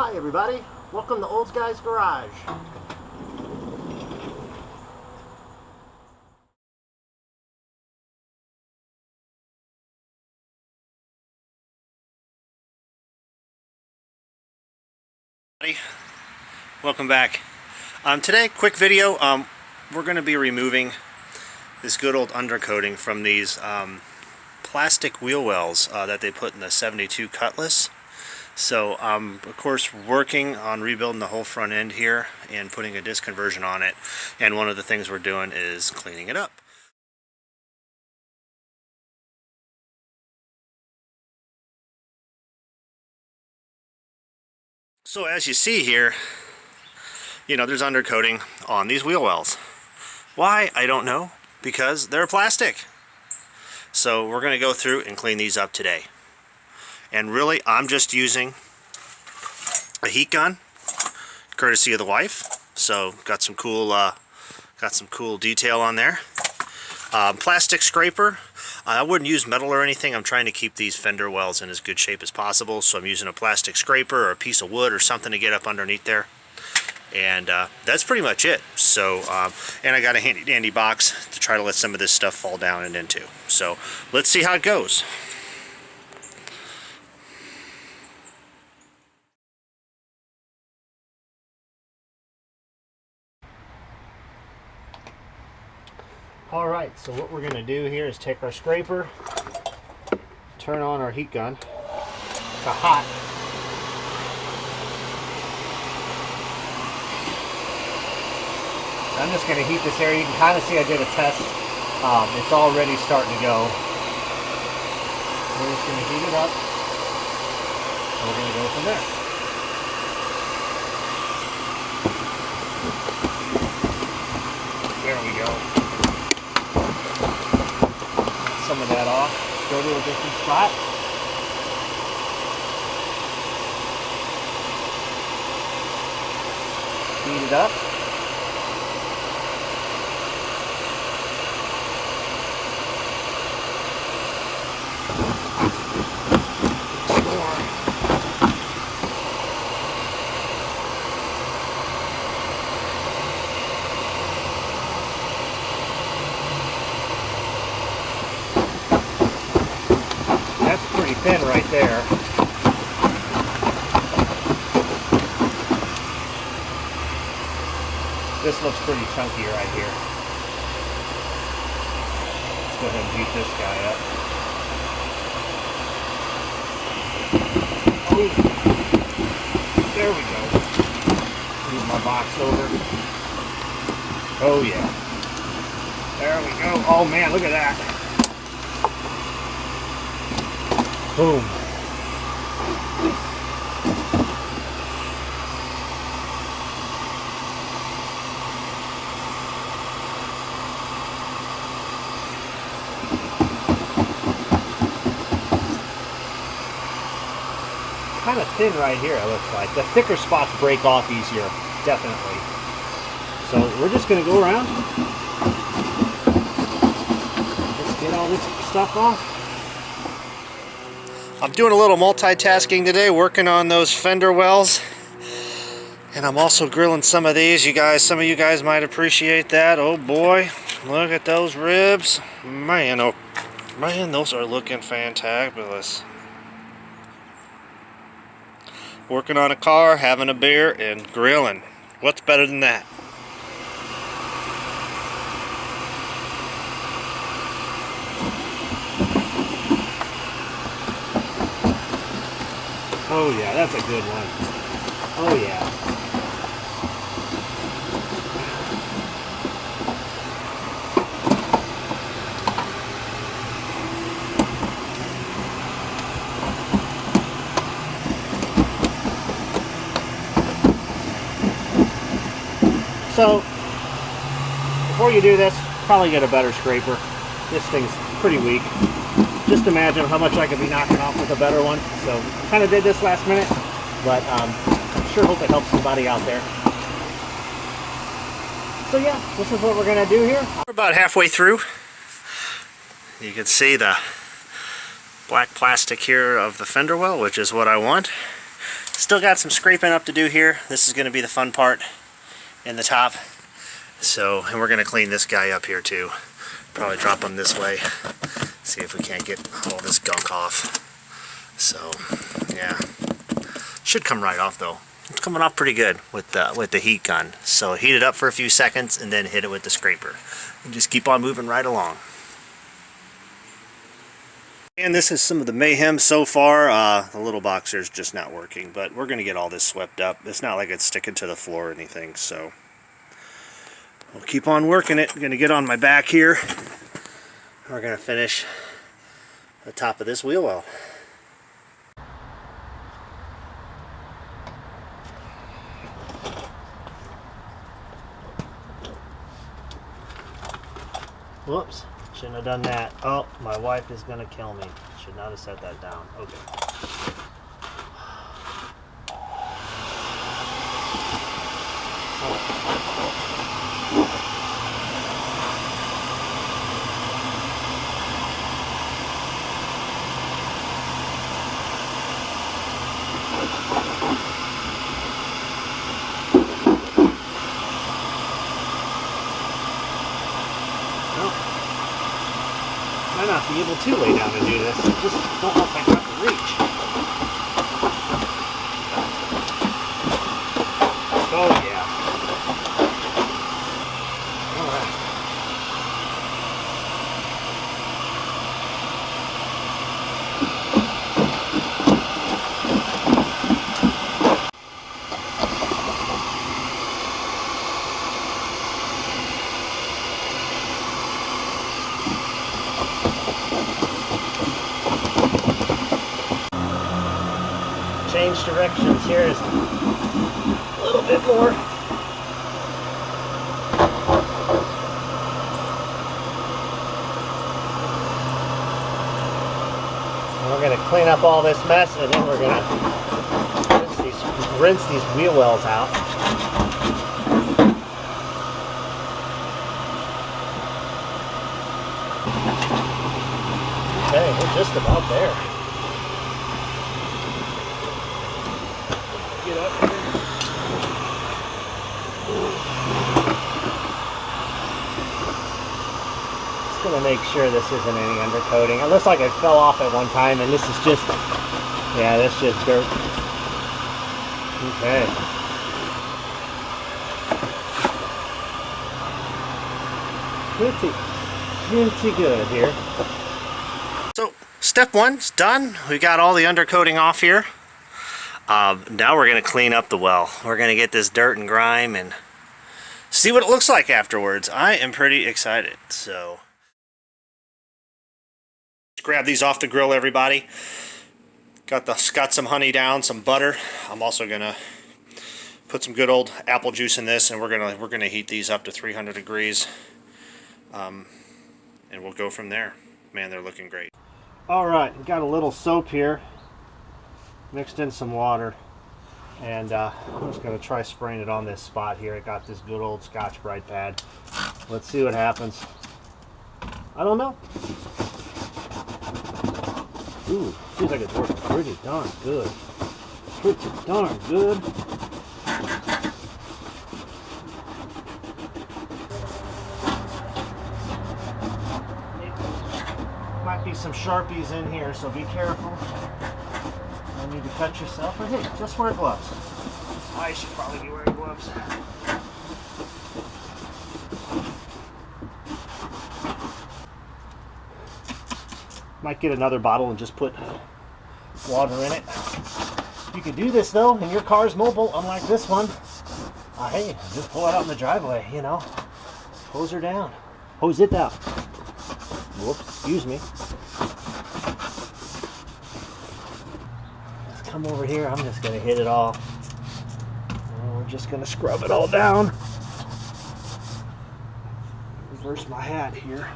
Hi everybody, welcome to Old Guy's Garage. Welcome back. Today, quick video. We're going to be removing this good old undercoating from these plastic wheel wells that they put in the 72 Cutlass. So of course working on rebuilding the whole front end here and putting a disc conversion on it, and one of the things we're doing is cleaning it up. So as you see here, there's undercoating on these wheel wells. Why? I don't know, because they're plastic. So we're going to go through and clean these up today. And really, I'm just using a heat gun, courtesy of the wife. So got some cool detail on there. Plastic scraper. I wouldn't use metal or anything. I'm trying to keep these fender wells in as good shape as possible. So I'm using a plastic scraper or a piece of wood or something to get up underneath there. And that's pretty much it. So, and I got a handy dandy box to try to let some of this stuff fall down and into. So let's see how it goes. Alright, so what we're going to do here is take our scraper, turn on our heat gun to hot. I'm just going to heat this area. You can kind of see I did a test. It's already starting to go. We're just going to heat it up, and we're going to go from there. There we go. Some of that off, go to a different spot. Heat it up. That's pretty thin right there. This looks pretty chunky right here. Let's go ahead and heat this guy up. Oh, there we go. Move my box over. Oh yeah. There we go. Oh man, look at that. Boom. Kind of thin right here, it looks like. The thicker spots break off easier, definitely. So we're just going to go around. Let's get all this stuff off. I'm doing a little multitasking today, working on those fender wells, and I'm also grilling some of these. Some of you guys might appreciate that. Oh boy, look at those ribs. Man, oh man, those are looking fantabulous. Working on a car, having a beer, and grilling. What's better than that? Oh yeah, that's a good one. Oh yeah. So, before you do this, probably get a better scraper. This thing's pretty weak. Just imagine how much I could be knocking off with a better one. So, kind of did this last minute, but sure hope it helps somebody out there. So yeah, this is what we're going to do here. We're about halfway through. You can see the black plastic here of the fender well, which is what I want. Still got some scraping up to do here. This is going to be the fun part in the top. So, and we're going to clean this guy up here too. Probably drop him this way. See if we can't get all this gunk off. So, yeah. Should come right off though. It's coming off pretty good with the heat gun. So heat it up for a few seconds and then hit it with the scraper. And just keep on moving right along. And this is some of the mayhem so far. The little boxer's just not working, but we're going to get all this swept up. It's not like it's sticking to the floor or anything, so we'll keep on working it. I'm going to get on my back here. We're going to finish the top of this wheel well. Whoops, shouldn't have done that. Oh, my wife is gonna kill me. Should not have set that down. Okay. Might not be able to lay down and do this. I just don't know if I got the reach. Oh yeah. Alright. Change directions here is a little bit more. And we're going to clean up all this mess, and then we're going to rinse these wheel wells out. Okay, we're just about there. Get up here. Just gonna make sure this isn't any undercoating. It looks like it fell off at one time, and this is just, yeah, that's just dirt. Okay. Pretty good here. So step one's done. We got all the undercoating off here. Now we're going to clean up the well. We're going to get this dirt and grime and see what it looks like afterwards. I am pretty excited. So, let's grab these off the grill, everybody. Got some honey down, some butter. I'm also going to put some good old apple juice in this, and we're gonna heat these up to 300 degrees, and we'll go from there. Man, they're looking great. All right, we've got a little soap here. Mixed in some water, and I'm just going to try spraying it on this spot here. I got this good old Scotch-Brite pad. Let's see what happens. I don't know. Ooh, seems like it's working pretty darn good. Pretty darn good. Might be some Sharpies in here, so be careful. You need to cut yourself, but hey, just wear gloves. I should probably be wearing gloves. Might get another bottle and just put water in it. You can do this though, and your car's mobile, unlike this one. Hey, just pull it out in the driveway, you know. Hose her down. Hose it down. Whoops, excuse me. Come over here, I'm just going to hit it all. And we're just going to scrub it all down. Reverse my hat here.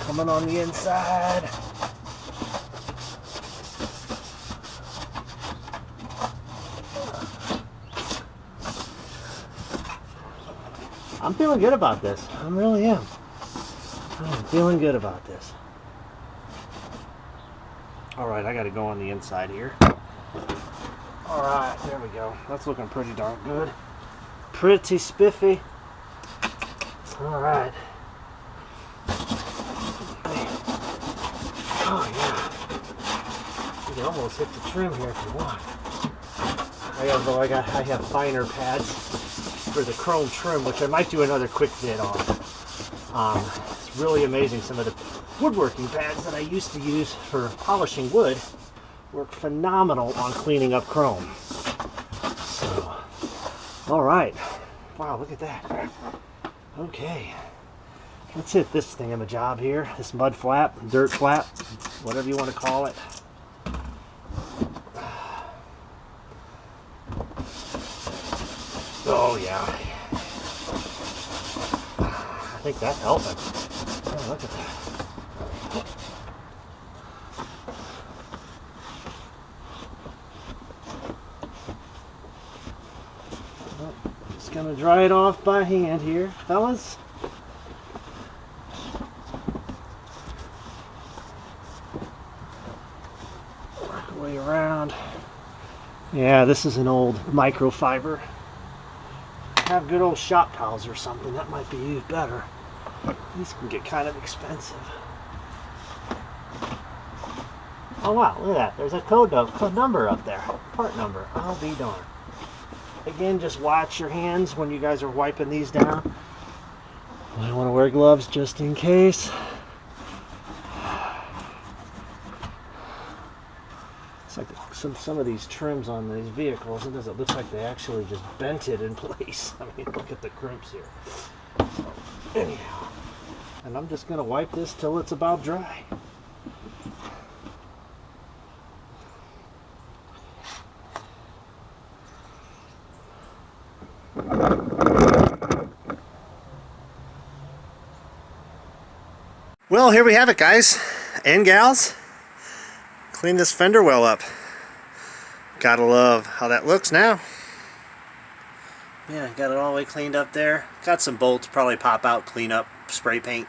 Coming on the inside. I'm feeling good about this. I really am. I'm feeling good about this. All right, I got to go on the inside here. All right, there we go. That's looking pretty darn good. Pretty spiffy. All right. Oh yeah. You can almost hit the trim here if you want. I have finer pads for the chrome trim, which I might do another quick vid on. It's really amazing. Some of the woodworking pads that I used to use for polishing wood work phenomenal on cleaning up chrome. So, all right. Wow, look at that. Okay. Let's hit this thingamajob here. This mud flap, dirt flap, whatever you want to call it. Oh yeah. I think that's helping. Oh, look at that. Just gonna dry it off by hand here, fellas. Work our way around. Yeah, this is an old microfiber. Have good old shop towels or something, that might be used better. These can get kind of expensive. Oh wow, look at that. There's a code number up there. Part number. I'll be darned. Again, just watch your hands when you guys are wiping these down. I want to wear gloves just in case. It's like some of these trims on these vehicles, it looks like they actually just bent it in place. I mean, look at the crimps here. So, anyhow, and I'm just going to wipe this till it's about dry. Well, here we have it, guys and gals. Clean this fender well up. Gotta love how that looks now. Yeah, got it all the way cleaned up there. Got some bolts, probably pop out, clean up, spray paint.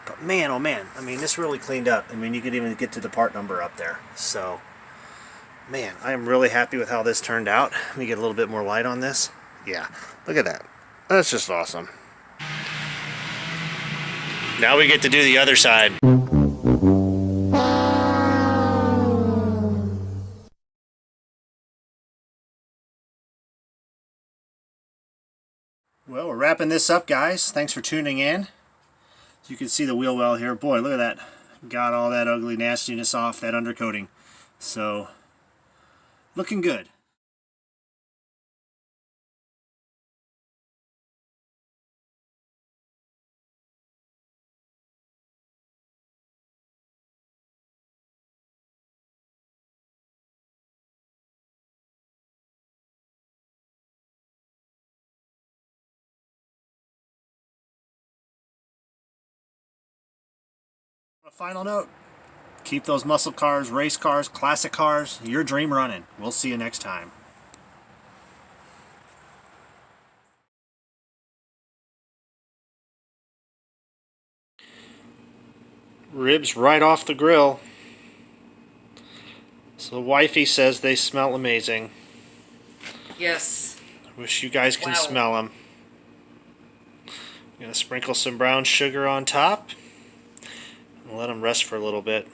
But man, oh man, I mean, this really cleaned up. I mean, you could even get to the part number up there. So, man, I am really happy with how this turned out. Let me get a little bit more light on this. Yeah, look at that. That's just awesome. Now we get to do the other side. Well, we're wrapping this up, guys. Thanks for tuning in. As you can see the wheel well here. Boy, look at that. Got all that ugly nastiness off, that undercoating. So, looking good. On a final note, keep those muscle cars, race cars, classic cars, your dream running. We'll see you next time. Ribs right off the grill. So wifey says they smell amazing. Yes. I wish you guys can smell them. I'm gonna sprinkle some brown sugar on top and let them rest for a little bit.